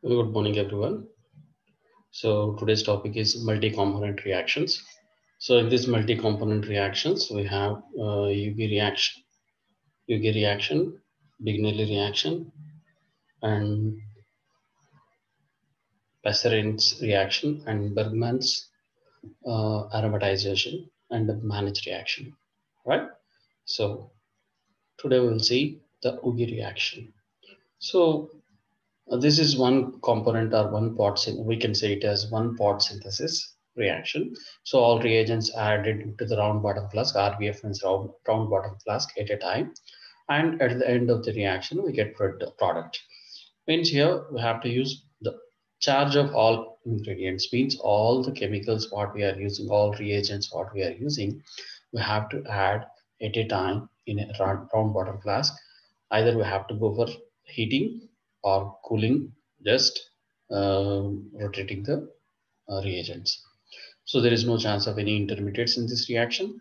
Good morning, everyone. So today's topic is multi-component reactions. So in this multi-component reactions, we have UV reaction, Bignelli reaction, and Passerin's reaction, and Bergman's aromatization, and the managed reaction. Right. So today we will see the UV reaction. So this is one component or one pot, we can say it as one pot synthesis reaction. So all reagents added to the round bottom flask, RBF means round bottom flask at a time. And at the end of the reaction, we get product. Means here we have to use the charge of all ingredients, means all the chemicals what we are using, all reagents what we are using, we have to add at a time in a round bottom flask. Either we have to go for heating or cooling, just rotating the reagents. So there is no chance of any intermediates in this reaction.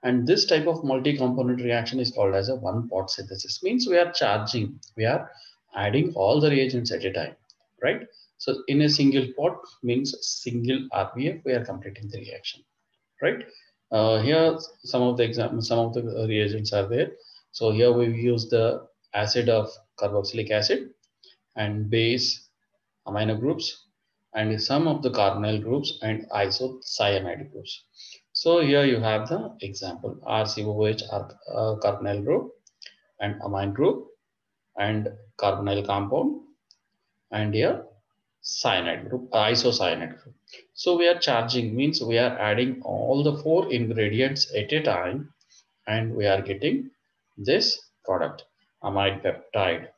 And this type of multi-component reaction is called as a one-pot synthesis. Means we are adding all the reagents at a time, right? So in a single pot means single RBF, we are completing the reaction, right? Here some of the examples, some of the reagents are there. So here we use the acid of carboxylic acid and base amino groups and some of the carbonyl groups and isocyanide groups. So here you have the example RCOH carbonyl group and amine group and carbonyl compound and here cyanide group, isocyanide group. So we are charging means we are adding all the four ingredients at a time and we are getting this product amide peptide,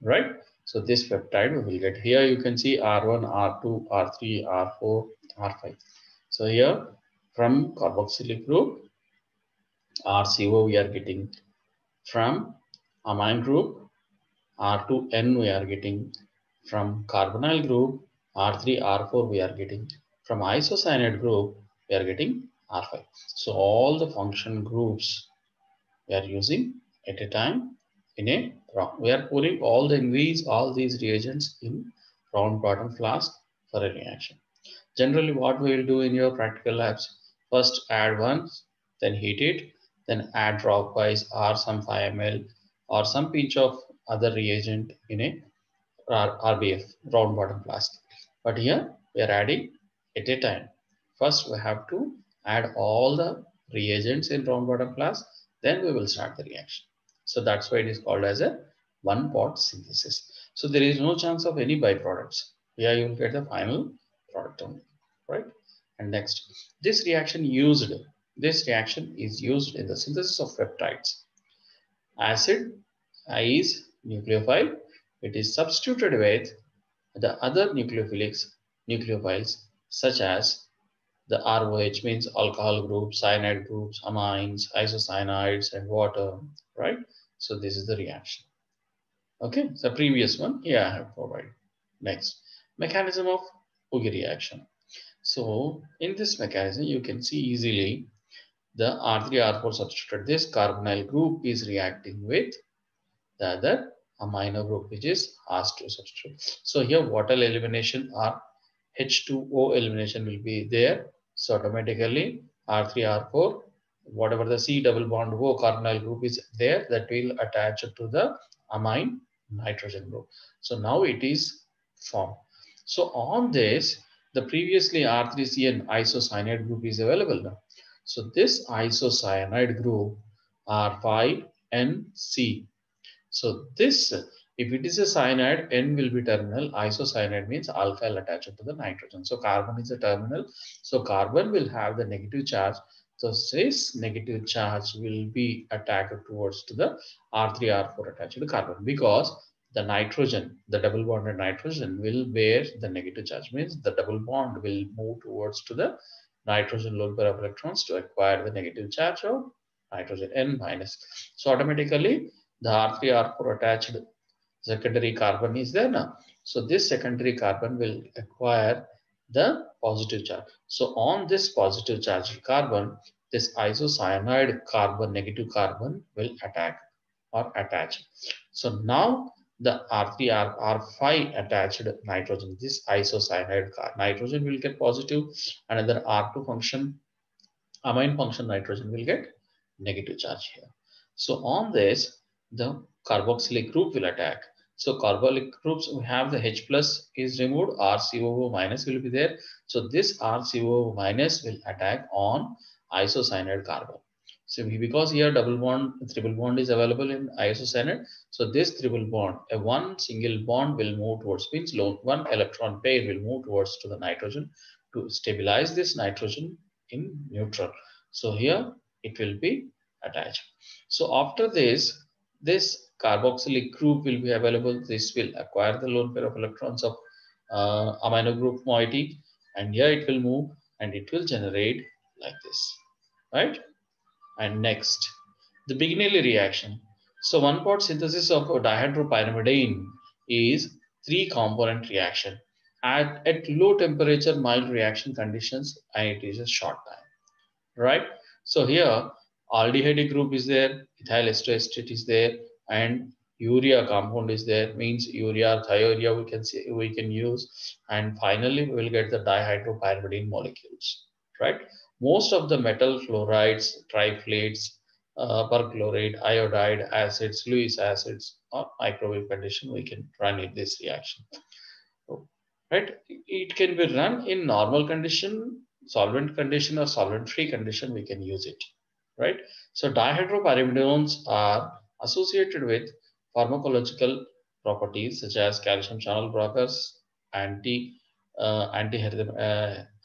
right? So this peptide we will get here. You can see R1, R2, R3, R4, R5. So here from carboxylic group, RCO we are getting from amine group, R2N we are getting from carbonyl group, R3, R4 we are getting from isocyanide group, we are getting R5. So all the function groups we are using at a time in a round. We are pouring all these reagents in round bottom flask for a reaction. Generally, what we will do in your practical labs, first add once, then heat it, then add dropwise or some 5 ml or some pinch of other reagent in a RBF, round bottom flask. But here we are adding at a time. First we have to add all the reagents in round bottom flask, then we will start the reaction. So that's why it is called as a one pot synthesis. So there is no chance of any byproducts. Here you will get the final product only, right? And next, this reaction is used in the synthesis of peptides. Acid is nucleophile. It is substituted with the other nucleophiles such as the ROH means alcohol groups, cyanide groups, amines, isocyanides, and water, right? So this is the reaction. Okay, so previous one, yeah, I have provided. Next, mechanism of Ugi reaction. So in this mechanism, you can see easily the R3, R4 substituted. This carbonyl group is reacting with the other amino group, which is R2 substitute. So here water elimination or H2O elimination will be there. So automatically R3, R4, whatever the C double bond O carbonyl group is there, that will attach to the amine nitrogen group. So now it is formed. So on this, the previously R3CN isocyanide group is available now. So this isocyanide group R5NC. So this, if it is a cyanide, N will be terminal. Isocyanide means alkyl attached to the nitrogen. So carbon is a terminal. So carbon will have the negative charge. So this negative charge will be attacked towards to the R3, R4 attached to the carbon because the nitrogen, the double bonded nitrogen will bear the negative charge. Means the double bond will move towards to the nitrogen lower pair of electrons to acquire the negative charge of nitrogen N minus. So automatically the R3, R4 attached secondary carbon is there now. So this secondary carbon will acquire the positive charge. So on this positive charged carbon, this isocyanide carbon, negative carbon will attack or attach. So now the R3 R5 attached nitrogen, this isocyanide nitrogen will get positive, another R2 function amine function nitrogen will get negative charge here. So on this, the carboxylic group will attack. So carboxylic groups, we have the H plus is removed, RCOO minus will be there. So this RCOO minus will attack on isocyanide carbon. So because here double bond, triple bond is available in isocyanide. So this triple bond, a one single bond will move towards, means one electron pair will move towards to the nitrogen to stabilize this nitrogen in neutral. So here it will be attached. So after this, this carboxylic group will be available. This will acquire the lone pair of electrons of amino group moiety, and here it will move and it will generate like this, right? And next, the Bignelli reaction. So one part synthesis of dihydropyrimidine is three component reaction at low temperature, mild reaction conditions, and it is a short time, right? So here aldehyde group is there, ethyl ester is there, and urea compound is there, means urea, thiourea we can use, and finally we will get the dihydropyrimidine molecules, right? Most of the metal fluorides, triflates, perchlorate, iodide, acids, Lewis acids, or microwave condition we can run in this reaction, right? It can be run in normal condition, solvent condition, or solvent-free condition. We can use it, right? So dihydropyrimidones are associated with pharmacological properties such as calcium channel blockers,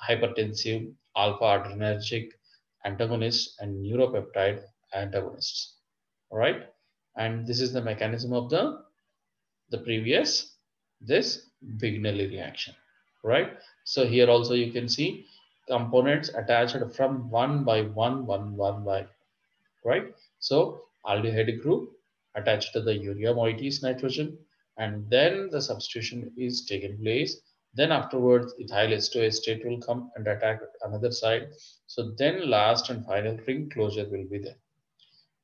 hypertensive, alpha adrenergic antagonists, and neuropeptide antagonists. All right, and this is the mechanism of the previous this Bignelli reaction, right? So here also you can see components attached from one by, right? So aldehyde group attached to the urea moiety is nitrogen, and then the substitution is taken place. Then afterwards, ethyl ester will come and attack another side. So then last and final ring closure will be there,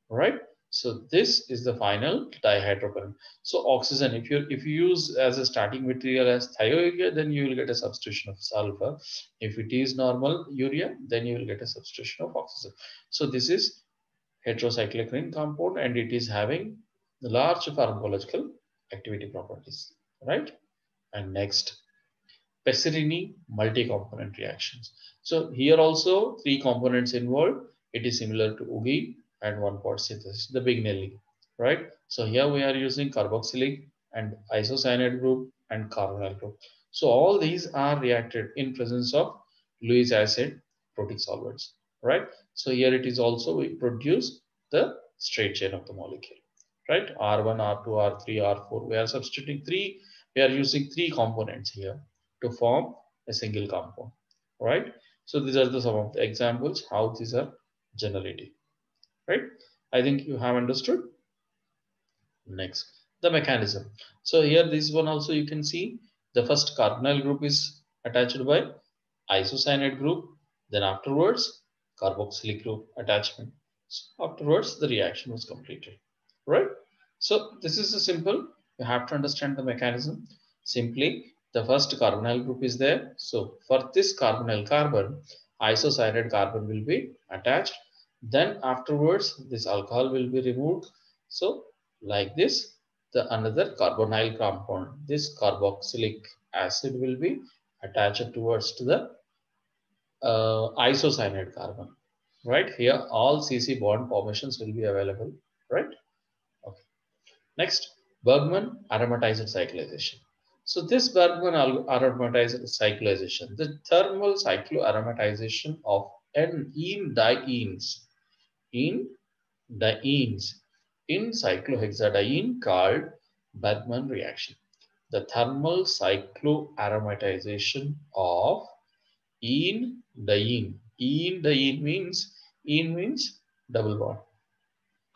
right? So this is the final dihydrogen. So oxygen, if you use as a starting material as thiourea, then you will get a substitution of sulfur. If it is normal urea, then you will get a substitution of oxygen. So this is heterocyclic ring compound, and it is having the large pharmacological activity properties, right? And next, Pessimi multi-component reactions. So here also three components involved. It is similar to Ugi and one part synthesis, the Bignelli, right? So here we are using carboxylic and isocyanide group and carbonyl group. So all these are reacted in presence of Lewis acid protic solvents, right? So here it is also we produce the straight chain of the molecule, right? R1, R2, R3, R4. We are substituting three. We are using three components here to form a single compound, right? So these are the some of the examples how these are generated, right? I think you have understood. Next, the mechanism. So here this one also you can see the first carbonyl group is attached by isocyanide group, then afterwards carboxylic group attachment. So afterwards the reaction was completed, right? So this is a simple, you have to understand the mechanism. Simply the first carbonyl group is there. So for this carbonyl carbon, isocyanide carbon will be attached. Then afterwards this alcohol will be removed. So like this, the another carbonyl compound, this carboxylic acid will be attached towards to the isocyanide carbon, right? Here all CC bond formations will be available, right? Okay. Next, Bergman aromatized cyclization. So this Bergman aromatized cyclization, the thermal cycloaromatization of in dienes in cyclohexadiene called Bergman reaction. The thermal cycloaromatization of diene. Ene means double bond.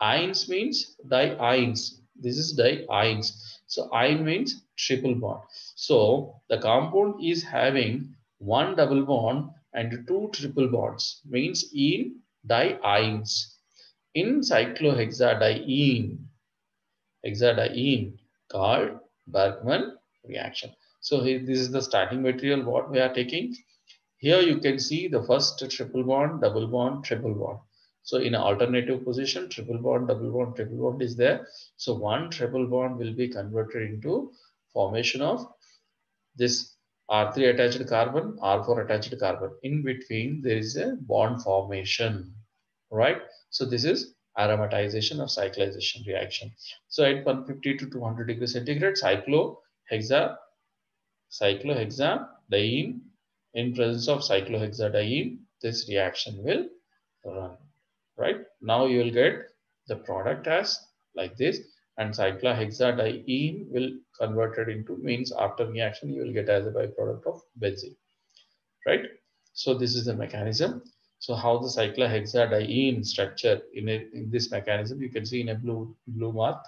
Ines means diines. This is diines. So ine means triple bond. So the compound is having one double bond and two triple bonds. Means in diines. In cyclohexadiene, hexadiene, called Bergman reaction. So here, this is the starting material what we are taking. Here you can see the first triple bond, double bond, triple bond. So in an alternative position, triple bond, triple bond is there. So one triple bond will be converted into formation of this R3 attached carbon, R4 attached carbon. In between, there is a bond formation, right? So this is aromatization of cyclization reaction. So at 150 to 200 degrees centigrade, cyclohexadiene, in presence of cyclohexadiene, this reaction will run, right? Now you will get the product as like this, and cyclohexadiene will converted into, means after reaction you will get as a byproduct of benzene, right? So this is the mechanism. So how the cyclohexadiene structure in this mechanism, you can see in a blue mark,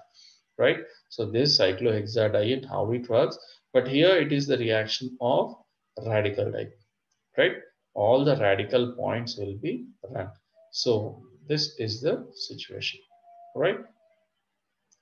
right? So this cyclohexadiene, how it works, but here it is the reaction of radical type, right? All the radical points will be run. So this is the situation, right?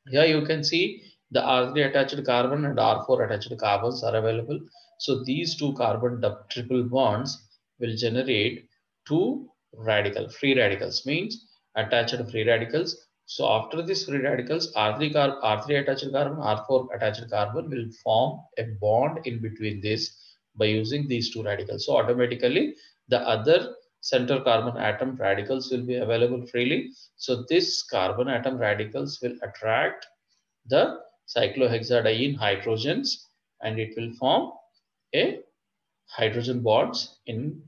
Here you can see the R3 attached carbon and R4 attached carbons are available. So these two carbon triple bonds will generate two free radicals, means attached free radicals. So after these free radicals, R3 attached carbon, R4 attached carbon will form a bond in between this by using these two radicals. So automatically the other center carbon atom radicals will be available freely. So this carbon atom radicals will attract the cyclohexadiene hydrogens, and it will form a hydrogen bonds in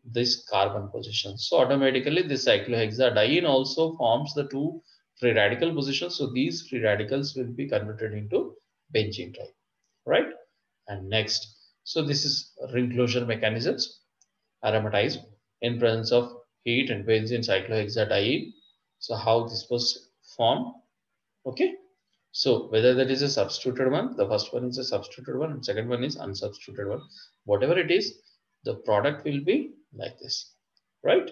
this carbon position. So automatically this cyclohexadiene also forms the two free radical positions. So these free radicals will be converted into benzene type, right? And next, so this is ring closure mechanisms, aromatized in presence of heat and benzene cyclohexadiene. So how this was formed, okay? So whether that is a substituted one, the first one is a substituted one, and second one is unsubstituted one. Whatever it is, the product will be like this, right?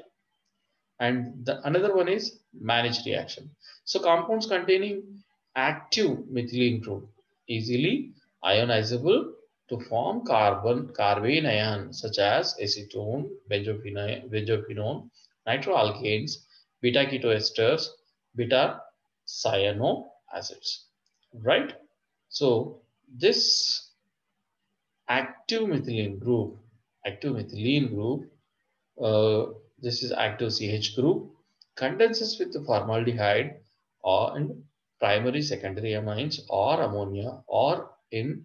And the another one is managed reaction. So compounds containing active methylene group, easily ionizable to form carbene ion such as acetone, benzophenone, nitroalkanes, beta ketoesters, beta cyanoacids, right? So this active methylene group, active methylene group, uh, this is active CH group, condenses with the formaldehyde or in primary secondary amines or ammonia or in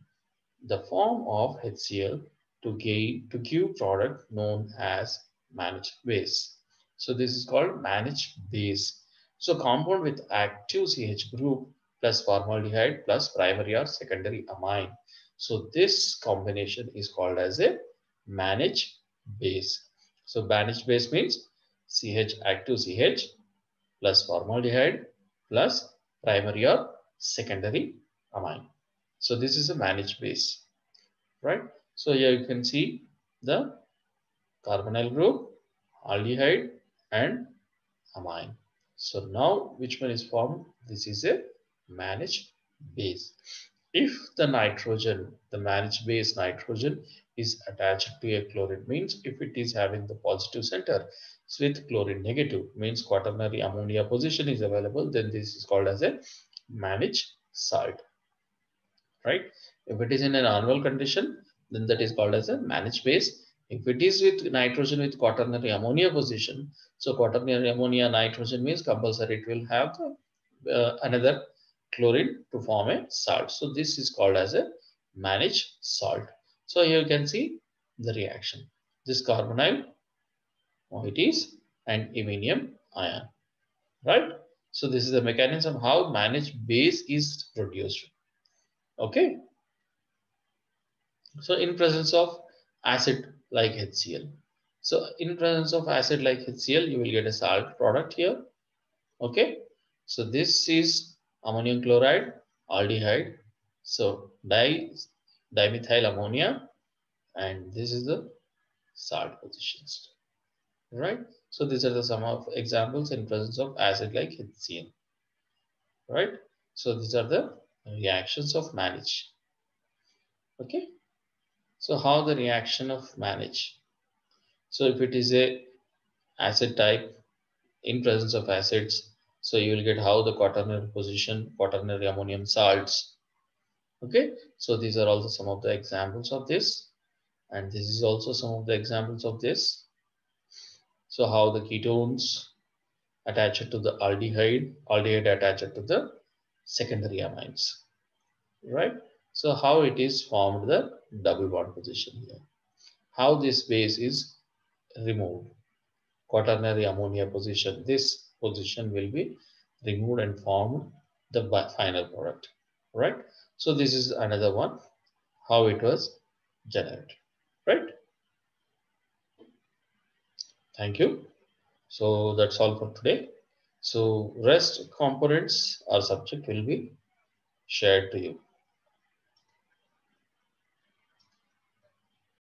the form of HCl to give product known as managed base. So this is called managed base. So compound with active CH group plus formaldehyde plus primary or secondary amine. So this combination is called as a managed base. So managed base means CH active CH plus formaldehyde plus primary or secondary amine. So this is a managed base, right? So here you can see the carbonyl group, aldehyde, and amine. So now which one is formed? This is a managed base. If the nitrogen, the managed base nitrogen is attached to a chlorine, means if it is having the positive center with chlorine negative, means quaternary ammonia position is available, then this is called as a managed salt, right? If it is in an annual condition, then that is called as a managed base. If it is with nitrogen with quaternary ammonia position, so quaternary ammonia nitrogen means compulsory it will have the, another chlorine to form a salt. So this is called as a managed salt. So here you can see the reaction. This carbonyl, it is, and iminium ion, right? So this is the mechanism how managed base is produced. Okay. So in presence of acid like HCl. So in presence of acid like HCl, you will get a salt product here. Okay. So this is ammonium chloride, aldehyde. So dimethyl ammonia, and this is the salt positions. Right. So these are the some of examples in presence of acid like HCl. Right. So these are the reactions of manage. Okay, so how the reaction of manage? So if it is a acid type in presence of acids, so you will get how the quaternary position, quaternary ammonium salts. Okay, so these are also some of the examples of this, and this is also some of the examples of this. So how the ketones attach to the aldehyde, aldehyde attached to the secondary amines, right? So how it is formed the double bond position here. How this base is removed. Quaternary ammonia position. This position will be removed and formed the final product, right? So this is another one, how it was generated, right? Thank you. So that's all for today. So rest components or subject will be shared to you.